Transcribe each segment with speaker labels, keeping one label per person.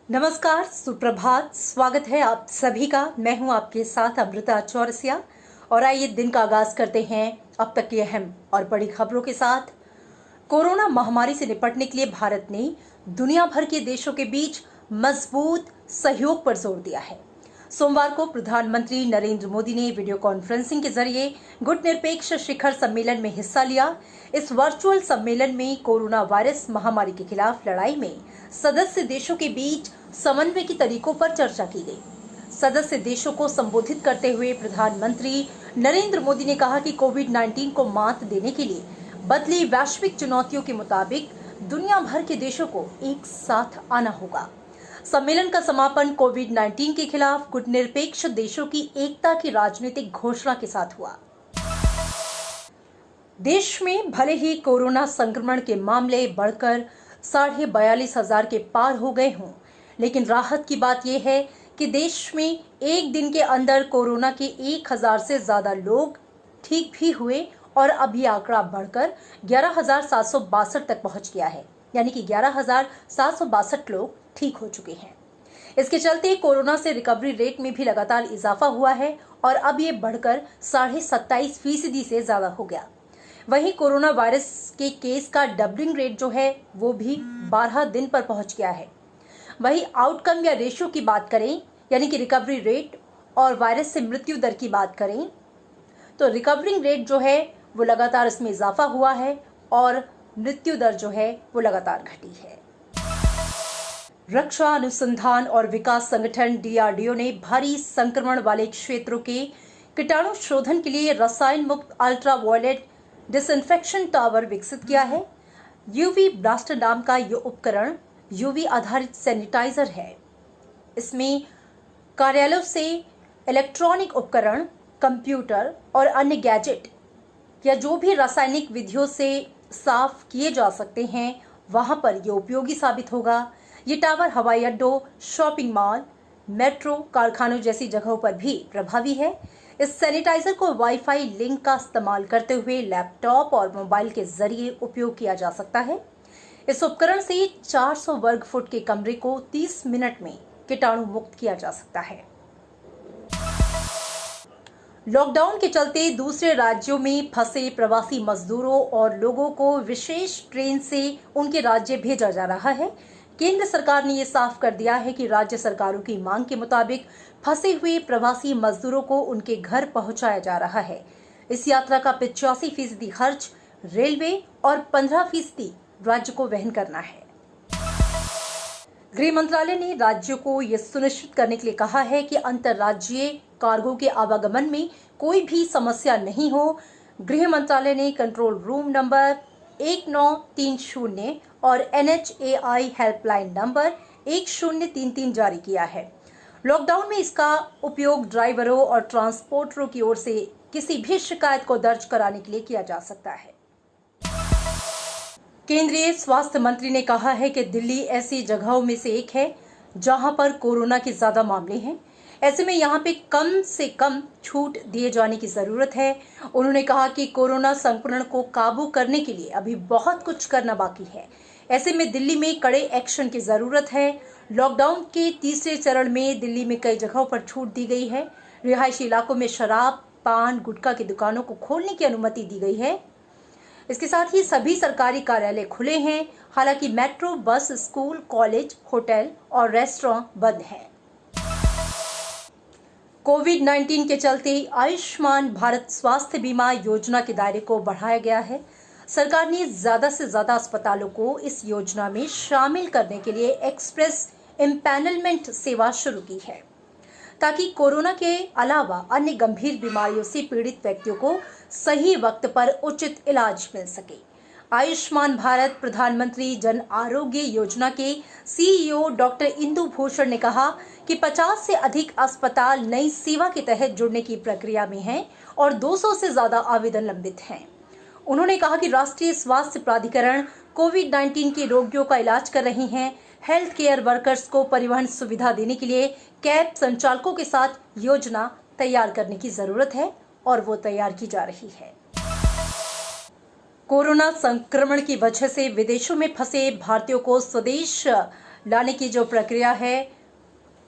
Speaker 1: नमस्कार, सुप्रभात। स्वागत है आप सभी का। मैं हूं आपके साथ अमृता चौरसिया और आइए दिन का आगाज करते हैं अब तक की अहम और बड़ी खबरों के साथ। कोरोना महामारी से निपटने के लिए भारत ने दुनिया भर के देशों के बीच मजबूत सहयोग पर जोर दिया है। सोमवार को प्रधानमंत्री नरेंद्र मोदी ने वीडियो कॉन्फ्रेंसिंग के जरिए गुटनिरपेक्ष शिखर सम्मेलन में हिस्सा लिया। इस वर्चुअल सम्मेलन में कोरोना वायरस महामारी के खिलाफ लड़ाई में सदस्य देशों के बीच समन्वय के तरीकों पर चर्चा की गई। सदस्य देशों को संबोधित करते हुए प्रधानमंत्री नरेंद्र मोदी ने कहा कि कोविड-19 को मात देने के लिए बदली वैश्विक चुनौतियों के मुताबिक दुनिया भर के देशों को एक साथ आना होगा। सम्मेलन का समापन कोविड-19 के खिलाफ गुटनिरपेक्ष देशों की एकता की राजनीतिक घोषणा के साथ हुआ। देश में भले ही कोरोना संक्रमण के मामले बढ़कर 42,500 के पार हो गए हों, लेकिन राहत की बात यह है कि देश में एक दिन के अंदर कोरोना के 1,000 से ज्यादा लोग ठीक भी हुए और अब ये आंकड़ा बढ़कर 11,762 तक पहुंच गया है। यानी कि 11,762 लोग ठीक हो चुके हैं। इसके चलते कोरोना से रिकवरी रेट में भी लगातार इजाफा हुआ है और अब ये बढ़कर 27.5% से ज्यादा हो गया। वहीं कोरोना वायरस के केस का डबलिंग रेट जो है वो भी 12 दिन पर पहुंच गया है। वहीं आउटकम या रेशियो की बात करें, यानी कि रिकवरी रेट और वायरस से मृत्यु दर की बात करें, तो रिकवरिंग रेट जो है वो लगातार इसमें इजाफा हुआ है और मृत्यु दर जो है वो लगातार घटी है। रक्षा अनुसंधान और विकास संगठन DRDO ने भारी संक्रमण वाले क्षेत्रों के कीटाणु शोधन के लिए रसायन मुक्त अल्ट्रावायलेट डिसइंफेक्शन टावर विकसित किया है। UV ब्लास्टर नाम का यह उपकरण UV आधारित सैनिटाइजर है। इसमें कार्यालयों से इलेक्ट्रॉनिक उपकरण, कंप्यूटर और अन्य गैजेट या जो भी रासायनिक विधियों से साफ किए जा सकते हैं वहां पर यह उपयोगी साबित होगा। ये टावर हवाई अड्डों, शॉपिंग मॉल, मेट्रो, कारखानों जैसी जगहों पर भी प्रभावी है। इस सैनिटाइजर को वाईफाई लिंक का इस्तेमाल करते हुए लैपटॉप और मोबाइल के जरिए उपयोग किया जा सकता है। इस उपकरण से 400 वर्ग फुट के कमरे को 30 मिनट में कीटाणु मुक्त किया जा सकता है। लॉकडाउन के चलते दूसरे राज्यों में फंसे प्रवासी मजदूरों और लोगों को विशेष ट्रेन से उनके राज्य भेजा जा रहा है। केंद्र सरकार ने यह साफ कर दिया है कि राज्य सरकारों की मांग के मुताबिक फंसे हुए प्रवासी मजदूरों को उनके घर पहुंचाया जा रहा है। इस यात्रा का 85% खर्च रेलवे और 15% राज्य को वहन करना है। गृह मंत्रालय ने राज्यों को यह सुनिश्चित करने के लिए कहा है कि अंतर्राज्यीय कार्गो के आवागमन में कोई भी समस्या नहीं हो। गृह मंत्रालय ने कंट्रोल रूम नंबर 1930 और NHAI हेल्पलाइन नंबर 1033 जारी किया है। लॉकडाउन में इसका उपयोग ड्राइवरों और ट्रांसपोर्टरों की ओर से किसी भी शिकायत को दर्ज कराने के लिए किया जा सकता है। केंद्रीय स्वास्थ्य मंत्री ने कहा है कि दिल्ली ऐसी जगहों में से एक है जहां पर कोरोना के ज्यादा मामले हैं। ऐसे में यहाँ पे कम से कम छूट दिए जाने की जरूरत है। उन्होंने कहा कि कोरोना संक्रमण को काबू करने के लिए अभी बहुत कुछ करना बाकी है। ऐसे में दिल्ली में कड़े एक्शन की जरूरत है। लॉकडाउन के तीसरे चरण में दिल्ली में कई जगहों पर छूट दी गई है। रिहायशी इलाकों में शराब, पान, गुटखा की दुकानों को खोलने की अनुमति दी गई है। इसके साथ ही सभी सरकारी कार्यालय खुले हैं। हालांकि मेट्रो, बस, स्कूल, कॉलेज, होटल और रेस्टोरेंट बंद हैं। कोविड-19 के चलते आयुष्मान भारत स्वास्थ्य बीमा योजना के दायरे को बढ़ाया गया है। सरकार ने ज्यादा से ज्यादा अस्पतालों को इस योजना में शामिल करने के लिए एक्सप्रेस इम्पैनलमेंट सेवा शुरू की है, ताकि कोरोना के अलावा अन्य गंभीर बीमारियों से पीड़ित व्यक्तियों को सही वक्त पर उचित इलाज मिल सके। आयुष्मान भारत प्रधानमंत्री जन आरोग्य योजना के CEO डॉक्टर इंदु भूषण ने कहा कि 50 से अधिक अस्पताल नई सेवा के तहत जुड़ने की प्रक्रिया में हैं और 200 से ज्यादा आवेदन लंबित हैं। उन्होंने कहा कि राष्ट्रीय स्वास्थ्य प्राधिकरण कोविड-19 के रोगियों का इलाज कर रही हैं। हेल्थ केयर वर्कर्स को परिवहन सुविधा देने के लिए कैब संचालकों के साथ योजना तैयार करने की जरूरत है और वो तैयार की जा रही है। कोरोना संक्रमण की वजह से विदेशों में फंसे भारतीयों को स्वदेश लाने की जो प्रक्रिया है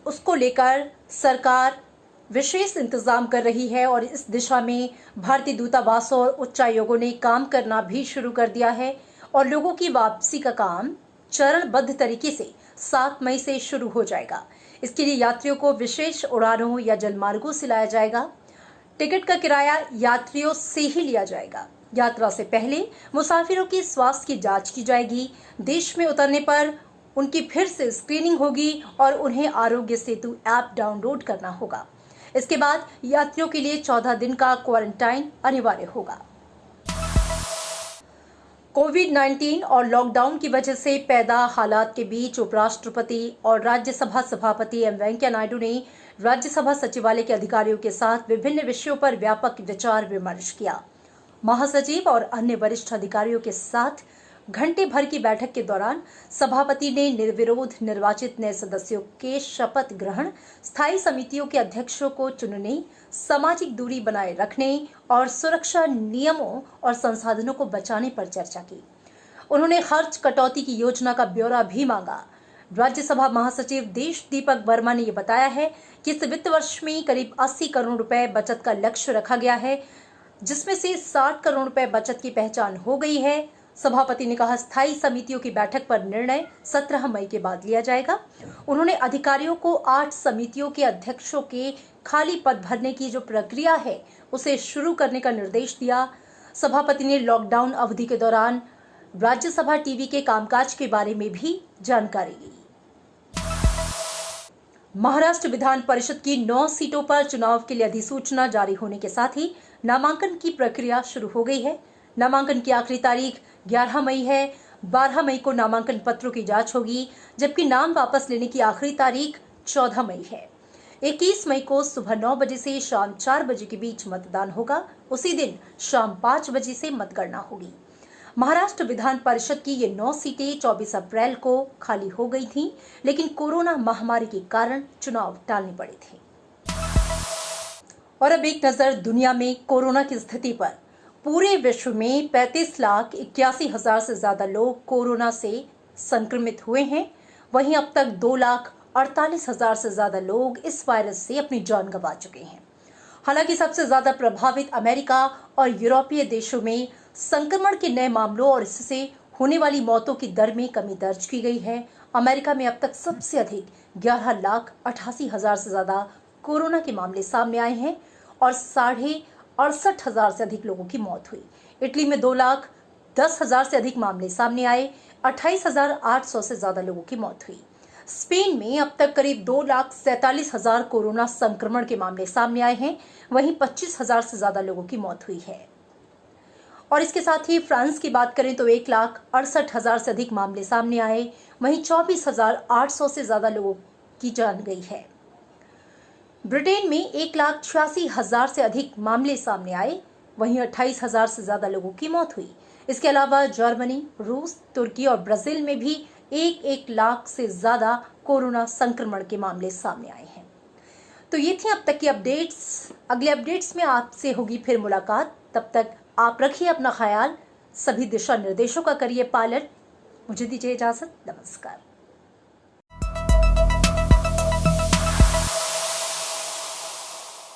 Speaker 1: उसको लेकर सरकार विशेष इंतजाम कर रही है और इस दिशा में भारतीय दूतावासों और उच्चायोगों ने काम करना भी शुरू कर दिया है और लोगों की वापसी का काम चरणबद्ध तरीके से 7 मई से शुरू हो जाएगा। इसके लिए यात्रियों को विशेष उड़ानों या जलमार्गों से लाया जाएगा। टिकट का किराया यात्रियों से ही लिया जाएगा। यात्रा से पहले मुसाफिरों की स्वास्थ्य की जांच की जाएगी। देश में उतरने पर उनकी फिर से स्क्रीनिंग होगी और उन्हें आरोग्य सेतु ऐप डाउनलोड करना होगा। इसके बाद यात्रियों के लिए 14 दिन का क्वारंटाइन अनिवार्य होगा। कोविड-19 और लॉकडाउन की वजह से पैदा हालात के बीच उपराष्ट्रपति और राज्यसभा सभापति एम वेंकैया नायडू ने राज्यसभा सचिवालय के अधिकारियों के साथ विभिन्न विषयों पर व्यापक विचार विमर्श किया। महासचिव और अन्य वरिष्ठ अधिकारियों के साथ घंटे भर की बैठक के दौरान सभापति ने निर्विरोध निर्वाचित नए सदस्यों के शपथ ग्रहण, स्थायी समितियों के अध्यक्षों को चुनने, सामाजिक दूरी बनाए रखने और सुरक्षा नियमों और संसाधनों को बचाने पर चर्चा की। उन्होंने खर्च कटौती की योजना का ब्यौरा भी मांगा। राज्यसभा महासचिव देश दीपक वर्मा ने यह बताया है कि इस वित्त वर्ष में करीब 80 करोड़ रुपए बचत का लक्ष्य रखा गया है, जिसमें से 60 करोड़ रुपए बचत की पहचान हो गई है। सभापति ने कहा, स्थायी समितियों की बैठक पर निर्णय 17 मई के बाद लिया जाएगा। उन्होंने अधिकारियों को 8 समितियों के अध्यक्षों के खाली पद भरने की जो प्रक्रिया है उसे शुरू करने का निर्देश दिया। सभापति ने लॉकडाउन अवधि के दौरान राज्यसभा टीवी के कामकाज के बारे में भी जानकारी ली। महाराष्ट्र विधान परिषद की 9 सीटों पर चुनाव के लिए अधिसूचना जारी होने के साथ ही नामांकन की प्रक्रिया शुरू हो गई है। नामांकन की आखिरी तारीख 11 मई है। 12 मई को नामांकन पत्रों की जांच होगी, जबकि नाम वापस लेने की आखिरी तारीख 14 मई है। 21 मई को सुबह 9 बजे से शाम 4 बजे के बीच मतदान होगा। उसी दिन शाम 5 बजे से मतगणना होगी। महाराष्ट्र विधान परिषद की ये 9 सीटें 24 अप्रैल को खाली हो गई थीं, लेकिन कोरोना महामारी के कारण चुनाव टालने पड़े थे। और अब एक नजर दुनिया में कोरोना की स्थिति पर। पूरे विश्व में 35,81,000 से ज्यादा लोग कोरोना से संक्रमित हुए हैं। वहीं अब तक 2,48,000 से ज्यादा लोग इस वायरस से अपनी जान गंवा चुके हैं। हालांकि सबसे ज्यादा प्रभावित अमेरिका और यूरोपीय देशों में संक्रमण के नए मामलों और इससे होने वाली मौतों की दर में कमी दर्ज की गई है। अमेरिका में अब तक सबसे अधिक 11,68,000 से ज्यादा कोरोना के मामले सामने आए हैं और 68,000 से अधिक लोगों की मौत हुई। इटली में 2,10,000 से अधिक मामले सामने आए, 28,800 से ज्यादा लोगों की मौत हुई। स्पेन में अब तक करीब 2,47,000 कोरोना संक्रमण के मामले सामने आए हैं, वहीं 25,000 से ज्यादा लोगों की मौत हुई है। और इसके साथ ही फ्रांस की बात करें तो 1,68,000 से अधिक मामले सामने आए, वहीं 24,800 से ज्यादा लोगों की जान गई है। ब्रिटेन में 1,86,000 से अधिक मामले सामने आए, वहीं 28,000 से ज्यादा लोगों की मौत हुई। इसके अलावा जर्मनी, रूस, तुर्की और ब्राजील में भी 1 लाख से ज्यादा कोरोना संक्रमण के मामले सामने आए हैं। तो ये थी अब तक की अपडेट्स। अगले अपडेट्स में आपसे होगी फिर मुलाकात। तब तक आप रखिए अपना ख्याल, सभी दिशा निर्देशों का करिए पालन। मुझे दीजिए इजाजत। नमस्कार।